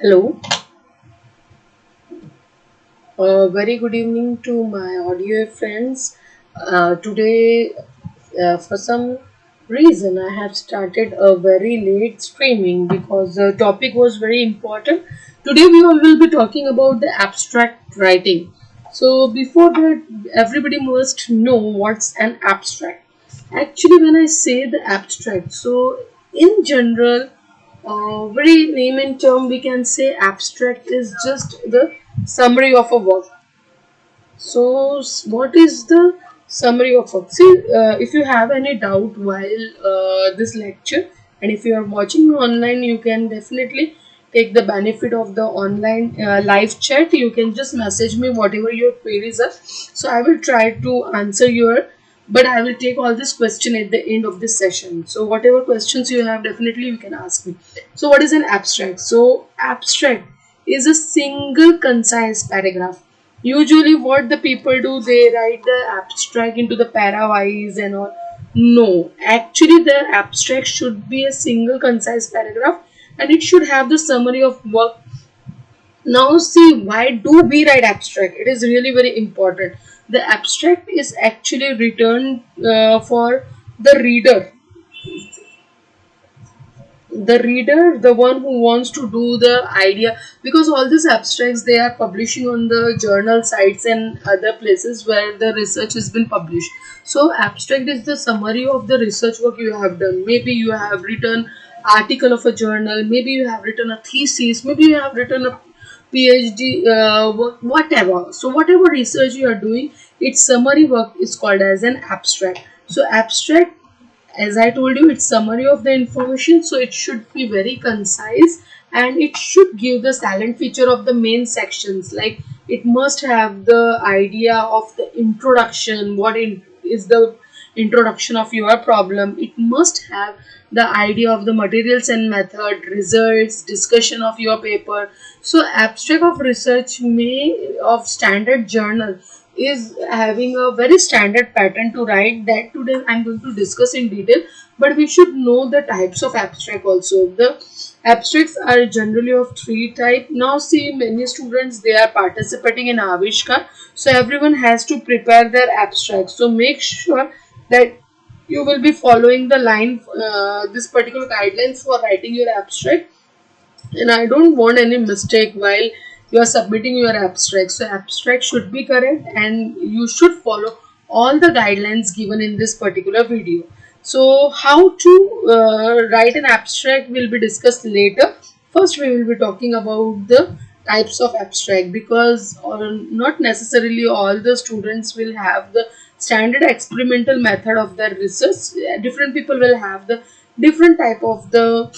Hello, very good evening to my audio friends. Today, for some reason, I have started a very late streaming because the topic was very important. Today, we all will be talking about the abstract writing. So, before that, everybody must know what's an abstract. Actually, when I say the abstract, so in general, very layman term, we can say abstract is just the summary of a work. So, what is the summary of work? See, if you have any doubt while this lecture, and if you are watching online, you can definitely take the benefit of the online live chat. You can just message me whatever your queries are. So, I will try to answer your, but I will take all this question at the end of this session. So, whatever questions you have, definitely you can ask me. So, what is an abstract? So, abstract is a single concise paragraph. Usually, what the people do, they write the abstract into the para-wise and all. No, actually, the abstract should be a single concise paragraph, and it should have the summary of work. Now, see, why do we write abstract? It is really very important. The abstract is actually written for the reader, the one who wants to do the idea, because all these abstracts they are publishing on the journal sites and other places where the research has been published. So abstract is the summary of the research work you have done. Maybe you have written article of a journal, maybe you have written a thesis, maybe you have written a PhD work, whatever. So whatever research you are doing, its summary work is called as an abstract. So abstract, as I told you, it's summary of the information, so it should be very concise and it should give the salient feature of the main sections. Like it must have the idea of the introduction, is the introduction of your problem. It must have the idea of the materials and method, results, discussion of your paper. So abstract of research may of standard journal is having a very standard pattern to write. That today I'm going to discuss in detail, but we should know the types of abstract also. The abstracts are generally of three type. Now see, many students they are participating in Avishkar, so everyone has to prepare their abstract. So make sure that you will be following the line, this particular guidelines for writing your abstract, and I don't want any mistake while you are submitting your abstract. So abstract should be correct and you should follow all the guidelines given in this particular video. So how to write an abstract will be discussed later. First we will be talking about the types of abstract, because not necessarily all the students will have the standard experimental method of their research. Different people will have the different type of the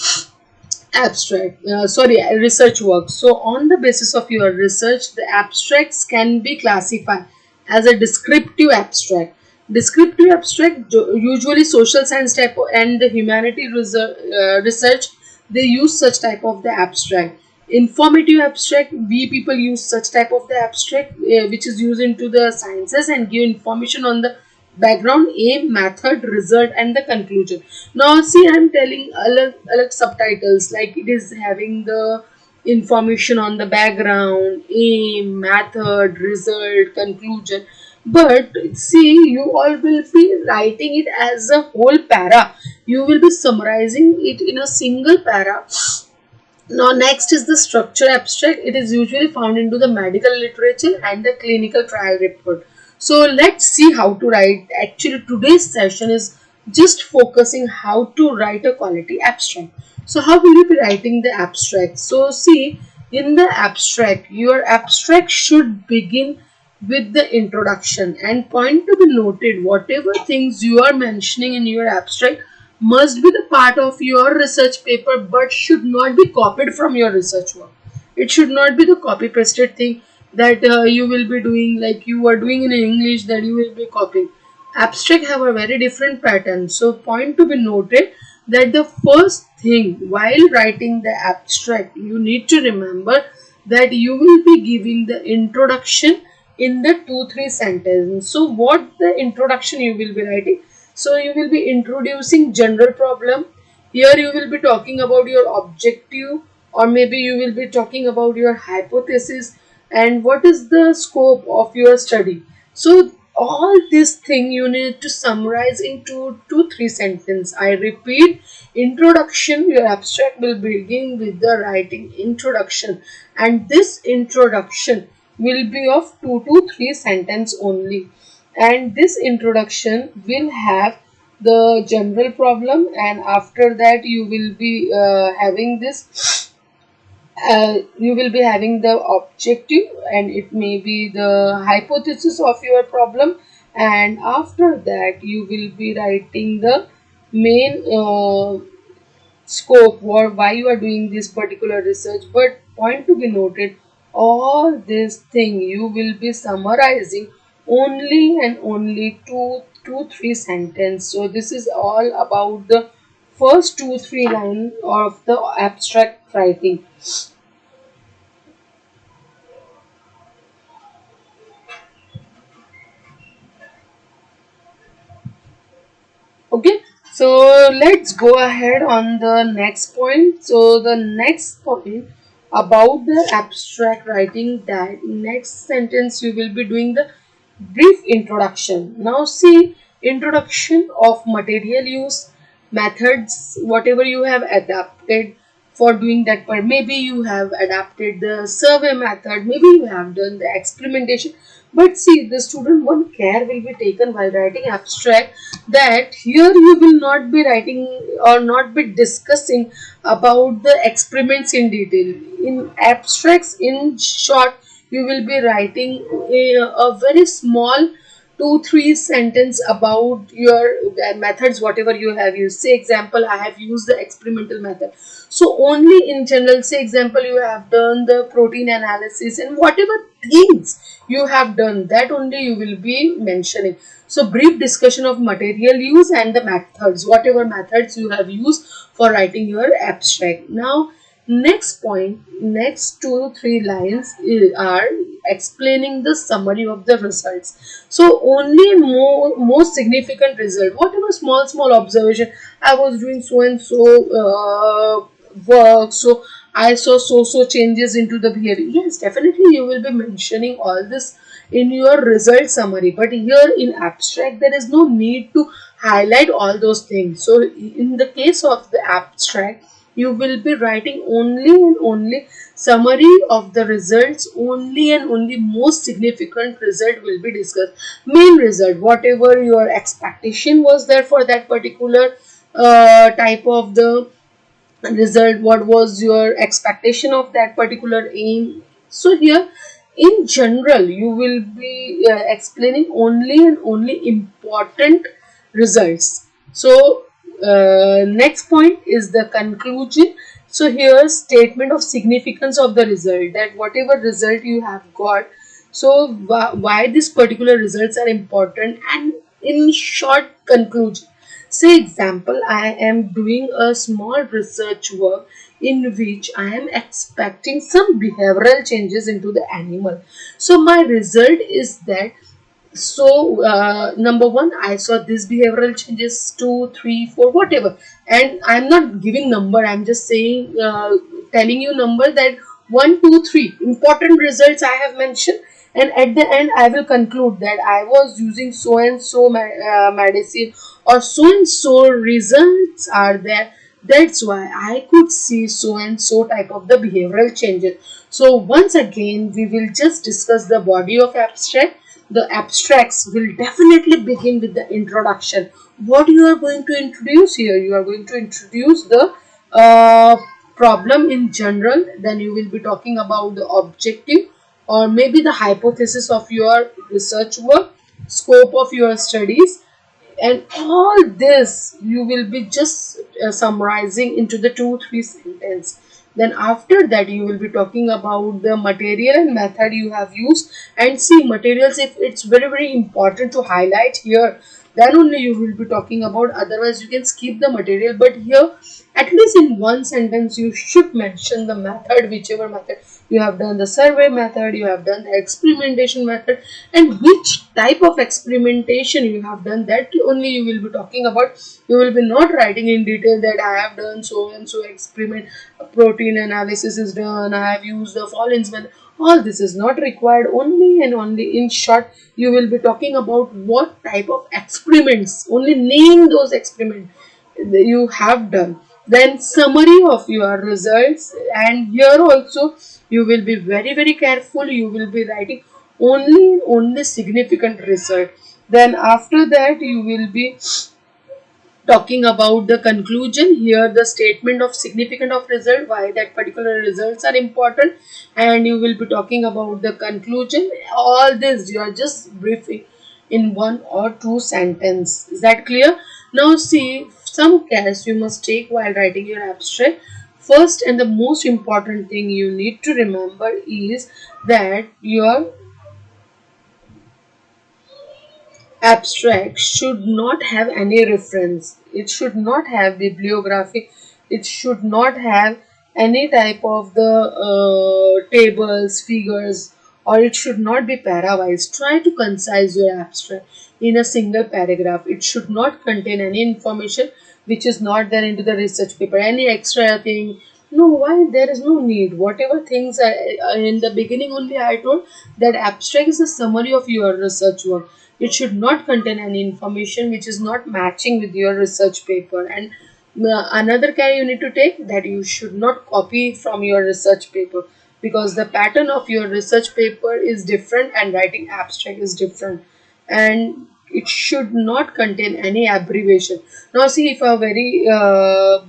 research work. So on the basis of your research, the abstracts can be classified as a descriptive abstract. Descriptive abstract, usually social science type and the humanity research, they use such type of the abstract. Informative abstract, we people use such type of the abstract which is used into the sciences and give information on the background, aim, method, result and the conclusion. Now see, I'm telling alag subtitles, like it is having the information on the background, aim, method, result, conclusion. But see, you all will be writing it as a whole para. You will be summarizing it in a single para. Now next is the structure abstract. It is usually found into the medical literature and the clinical trial report. So let's see how to write. Actually today's session is just focusing how to write a quality abstract. So how will you be writing the abstract? So see, in the abstract, your abstract should begin with the introduction, and point to be noted, whatever things you are mentioning in your abstract must be the part of your research paper but should not be copied from your research work. It should not be the copy pasted thing that you will be doing, like you are doing in English, that you will be copying. Abstract have a very different pattern. So point to be noted that the first thing while writing the abstract, you need to remember that you will be giving the introduction in the 2-3 sentences. So what the introduction you will be writing? So you will be introducing general problem. Here you will be talking about your objective, or maybe you will be talking about your hypothesis and what is the scope of your study. So all this thing you need to summarize into 2-3 sentences. I repeat, introduction. Your abstract will begin with the writing introduction, and this introduction will be of 2 to 3 sentences only, and this introduction will have the general problem, and after that you will be having this you will be having the objective, and it may be the hypothesis of your problem, and after that you will be writing the main scope or why you are doing this particular research. But point to be noted, all this thing you will be summarizing only and only two three sentence. So this is all about the first 2-3 line of the abstract writing. Okay, so let's go ahead on the next point. So the next point about the abstract writing, that next sentence you will be doing the brief introduction. Now see, introduction of material use, methods, whatever you have adapted for doing that part. Maybe you have adapted the survey method, maybe you have done the experimentation. But see, the student one care will be taken while writing abstract, that here you will not be writing or not be discussing about the experiments in detail. In abstracts, in short, you will be writing a very small 2-3 sentence about your methods whatever you have used. Say example, I have used the experimental method, so only in general, say example, you have done the protein analysis and whatever things you have done, that only you will be mentioning. So brief discussion of material use and the methods, whatever methods you have used for writing your abstract. Now next point, next 2-3 lines are explaining the summary of the results. So only most significant result, whatever small observation, I was doing so and so work, so I saw so changes into the behavior. Yes, definitely you will be mentioning all this in your result summary, but here in abstract there is no need to highlight all those things. So in the case of the abstract, you will be writing only and only summary of the results, only and only most significant result will be discussed. Main result, whatever your expectation was there for that particular type of the result, what was your expectation of that particular aim. So here in general you will be explaining only and only important results. So next point is the conclusion. So here statement of significance of the result, that whatever result you have got, so why this particular results are important, and in short conclusion. Say example, I am doing a small research work in which I am expecting some behavioral changes into the animal. So my result is that, so number one, I saw this behavioral changes, 2, 3, 4, whatever, and I'm not giving number, I'm just saying telling you number, that 1, 2, 3 important results I have mentioned, and at the end I will conclude that I was using so and so medicine, or so and so results are there, that's why I could see so and so type of the behavioral changes. So once again we will just discuss the body of abstract. The abstracts will definitely begin with the introduction. What you are going to introduce here? You are going to introduce the problem in general. Then you will be talking about the objective, or maybe the hypothesis of your research work, scope of your studies, and all this you will be just summarizing into the 2-3 sentence. Then after that you will be talking about the material and method you have used. And see materials, if it's very important to highlight here, then only you will be talking about. Otherwise you can skip the material, but here at least in one sentence you should mention the method, whichever method you have done, the survey method, you have done the experimentation method, and which type of experimentation you have done, that only you will be talking about. You will be not writing in detail that I have done so and so experiment, protein analysis is done, I have used the Fallon's method. All this is not required. Only and only in short you will be talking about what type of experiments, only name those experiments you have done, then summary of your results. And here also you will be very careful, you will be writing only significant result. Then after that you will be talking about the conclusion. Here the statement of significant of result, why that particular results are important, and you will be talking about the conclusion. All this you are just briefing in one or two sentence. Is that clear? Now see, some cares you must take while writing your abstract. First and the most important thing you need to remember is that your abstract should not have any reference. It should not have bibliography. It should not have any type of the tables, figures, or it should not be parawise. Try to concise your abstract in a single paragraph. It should not contain any information which is not there into the research paper. Any extra thing. No, why? There is no need. Whatever things in the beginning only I told, that abstract is a summary of your research work. It should not contain any information which is not matching with your research paper. And another care you need to take, that you should not copy from your research paper, because the pattern of your research paper is different and writing abstract is different. And it should not contain any abbreviation. Now see, if a very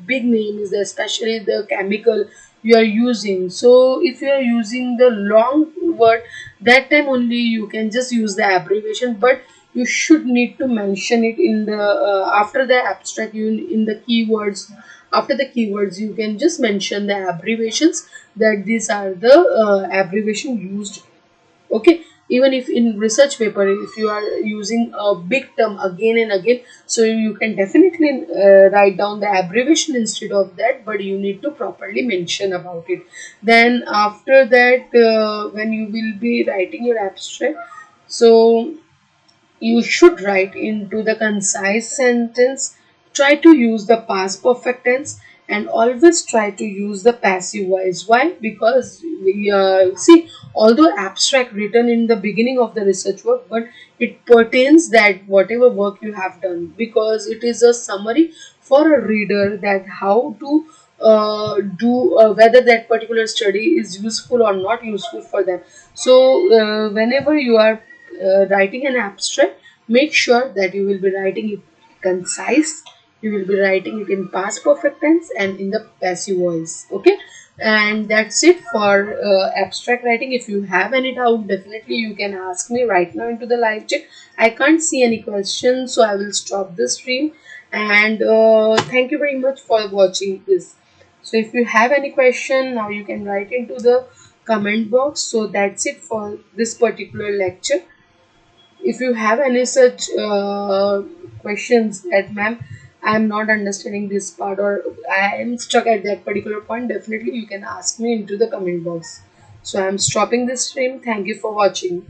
big name is there, especially the chemical you are using, so if you are using the long word, that time only you can just use the abbreviation. But you should need to mention it in the after the abstract, you in the keywords. After the keywords you can just mention the abbreviations, that these are the abbreviation used. Okay, even if in research paper if you are using a big term again and again, so you can definitely write down the abbreviation instead of that, but you need to properly mention about it. Then after that, when you will be writing your abstract, so you should write into the concise sentence. Try to use the past perfect tense, and always try to use the passive voice. Why? Because see, although abstract written in the beginning of the research work, but it pertains that whatever work you have done, because it is a summary for a reader that how to do whether that particular study is useful or not useful for them. So whenever you are writing an abstract, make sure that you will be writing it concise, you will be writing it in past perfect tense and in the passive voice. Okay, and that's it for abstract writing. If you have any doubt, definitely you can ask me right now into the live chat. I can't see any questions, so I will stop the stream. And thank you very much for watching this. So if you have any question, now you can write into the comment box. So that's it for this particular lecture. If you have any such questions that, ma'am, I am not understanding this part, or I am stuck at that particular point, definitely you can ask me into the comment box. So I am stopping this stream. Thank you for watching.